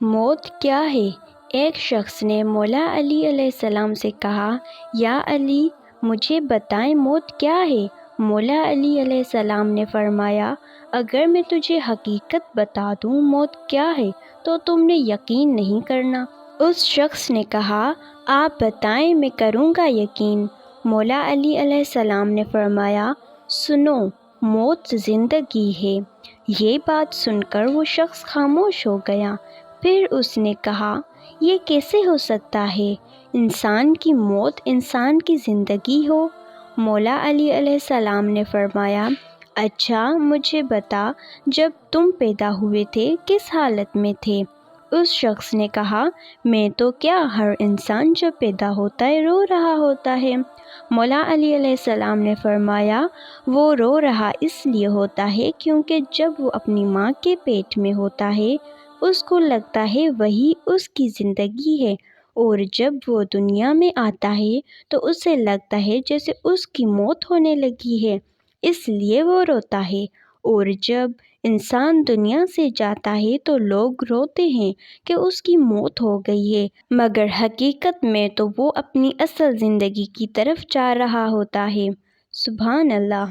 موت کیا ہے؟ ایک شخص نے مولا علی علیہ السلام سے کہا، یا علی مجھے بتائیں موت کیا ہے؟ مولا علی علیہ السلام نے فرمایا، اگر میں تجھے حقیقت بتا دوں موت کیا ہے تو تم نے یقین نہیں کرنا۔ اس شخص نے کہا، آپ بتائیں میں کروں گا یقین۔ مولا علی علیہ السلام نے فرمایا، سنو موت زندگی ہے۔ یہ بات سن کر وہ شخص خاموش ہو گیا۔ پھر اس نے کہا، یہ کیسے ہو سکتا ہے؟ انسان کی موت انسان کی زندگی ہو؟ مولا علی علیہ السلام نے فرمایا، اچھا مجھے بتا، جب تم پیدا ہوئے تھے کس حالت میں تھے؟ اس شخص نے کہا، میں تو کیا، ہر انسان جب پیدا ہوتا ہے رو رہا ہوتا ہے۔ مولا علی علیہ السلام نے فرمایا، وہ رو رہا اس لیے ہوتا ہے کیونکہ جب وہ اپنی ماں کے پیٹ میں ہوتا ہے اس کو لگتا ہے وہی اس کی زندگی ہے، اور جب وہ دنیا میں آتا ہے تو اسے لگتا ہے جیسے اس کی موت ہونے لگی ہے، اس لیے وہ روتا ہے۔ اور جب انسان دنیا سے جاتا ہے تو لوگ روتے ہیں کہ اس کی موت ہو گئی ہے، مگر حقیقت میں تو وہ اپنی اصل زندگی کی طرف جا رہا ہوتا ہے۔ سبحان اللہ۔